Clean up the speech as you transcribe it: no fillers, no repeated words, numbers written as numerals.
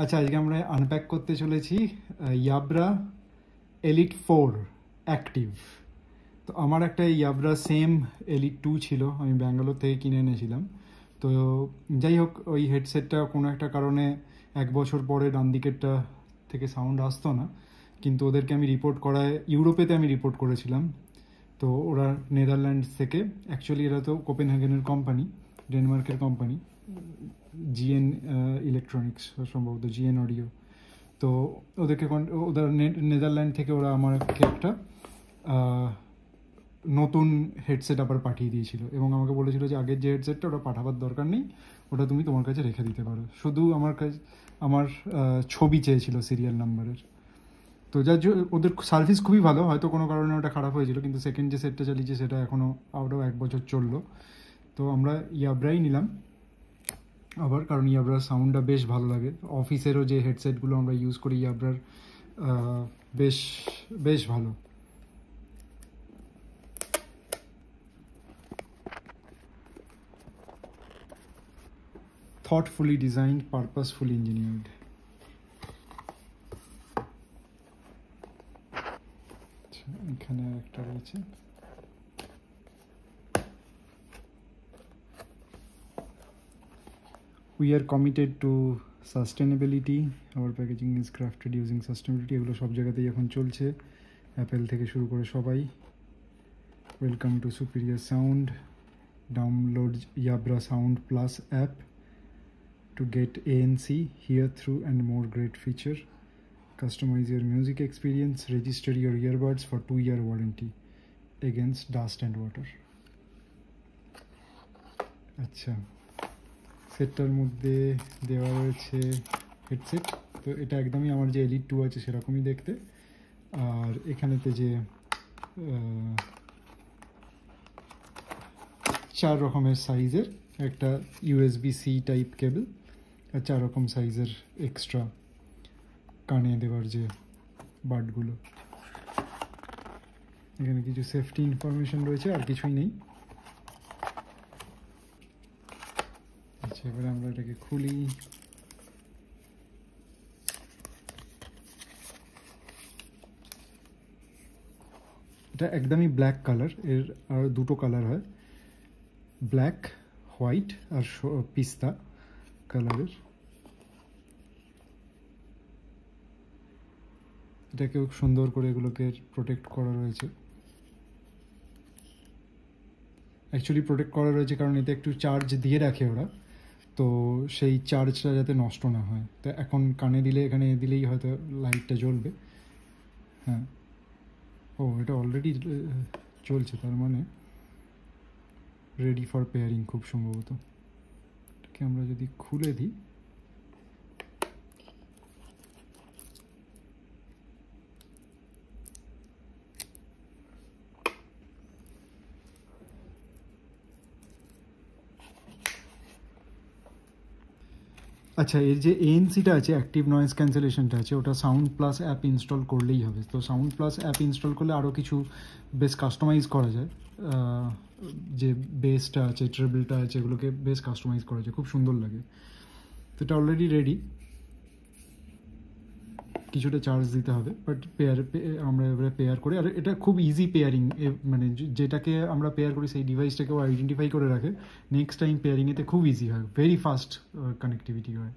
আচ্ছা, আজকে আমরা আনপ্যাক করতে চলেছি ইয়াবরা এলিট 4 অ্যাক্টিভ। তো আমার একটা ইয়াবরা সেম এলিট 2 ছিল, আমি ব্যাঙ্গালোর থেকে কিনে এনেছিলাম। তো যাই হোক, ওই হেডসেটটা কোনো একটা কারণে 1 বছর পরে ডান দিকেরটা থেকে সাউন্ড আসতো না, কিন্তু ওদেরকে আমি রিপোর্ট করায় ইউরোপেতে আমি রিপোর্ট করেছিলাম। তো ওরা নেদারল্যান্ডস থেকে, অ্যাকচুয়ালি এরা তো কোপেনহেগেনের কোম্পানি, ডেনমার্কের কোম্পানি, জিএন ইলেকট্রনিক্স সম্ভবত, জিএন অডিও। তো ওদেরকে ওদের নেদারল্যান্ড থেকে ওরা আমাকে একটা নতুন হেডসেট আবার পাঠিয়ে দিয়েছিল এবং আমাকে বলেছিল যে আগের যে হেডসেটটা ওটা পাঠাবার দরকার নেই, ওটা তুমি তোমার কাছে রেখে দিতে পারো। শুধু আমার ছবি চেয়েছিল সিরিয়াল নাম্বারের। তো যার ওদের সার্ভিস খুবই ভালো, হয়তো কোনো কারণে ওটা খারাপ হয়েছিল, কিন্তু সেকেন্ড যে সেটটা চালিয়েছে সেটা এখনও আরও 1 বছর চললো। তো আমরা ইয়াবরাই নিলাম আবার, কারণ ইয়াবরার সাউন্ডটা বেশ ভালো লাগে। অফিসেরও যে হেডসেটগুলো আমরা ইউজ করি ইয়াবরার বেশ বেশ ভালো। thoughtfully designed, purposefully engineered. এখানে একটা রয়েছে। We are committed to sustainability. Our packaging is crafted using sustainability. এগুলো সব জায়গাতেই এখন চলছে, অ্যাপেল থেকে শুরু করে সবাই। Welcome to superior sound. Download ইয়াবরা sound plus app to get ANC, hear through and more great feature. Customize your music experience. Register your earbuds for 2-year warranty against dust and water. আচ্ছা, সেটটার মধ্যে দেওয়া রয়েছে headset. তো এটা একদমই আমার যে এলিট 2 আছে সেরকমই দেখতে। আর এখানেতে যে 4 রকমের সাইজের একটা USB-C টাইপ কেবল, আর 4 রকম সাইজের এক্সট্রা কানে দেওয়ার যে বাডগুলো। এখানে কিছু সেফটি ইনফরমেশন রয়েছে, আর কিছুই নেই। আচ্ছা, এবারে আমরা এটাকে খুলি। এটা একদমই ব্ল্যাক কালার, এর আর দুটো কালার হয়, ব্ল্যাক, হোয়াইট আর পিস্তা কালারের। এটাকে খুব সুন্দর করে এগুলোকে প্রোটেক্ট করা রয়েছে। অ্যাকচুয়ালি প্রোটেক্ট করা রয়েছে কারণ এতে একটু চার্জ দিয়ে রাখে ওরা, তো সেই চার্জটা যাতে নষ্ট না হয়। তো এখন কানে দিলে, এখানে দিলেই হয়তো লাইটটা জ্বলবে। হ্যাঁ, ও এটা অলরেডি চলছে, তার মানে রেডি ফর পেয়ারিং খুব সম্ভবত। এটাকে আমরা যদি খুলে দিই, আচ্ছা, এর যে এএনসিটা আছে, অ্যাক্টিভ নয়েজ ক্যান্সেলেশনটা আছে, ওটা সাউন্ড প্লাস অ্যাপ ইনস্টল করলেই হবে। তো সাউন্ড প্লাস অ্যাপ ইনস্টল করলে আরও কিছু বেশ কাস্টমাইজ করা যায়। যে বেসটা আছে, ট্রেবলটা আছে, এগুলোকে বেশ কাস্টমাইজ করা যায়, খুব সুন্দর লাগে। তো এটা অলরেডি রেডি, কিছুটা চার্জ দিতে হবে, বাট আমরা এবারে পেয়ার করে, আর এটা খুব ইজি পেয়ারিং, মানে যেটাকে আমরা পেয়ার করি সেই ডিভাইসটাকেও আইডেন্টিফাই করে রাখে। নেক্সট টাইম পেয়ারিংয়েতে খুব ইজি হয়, ভেরি ফাস্ট কানেক্টিভিটি হয়।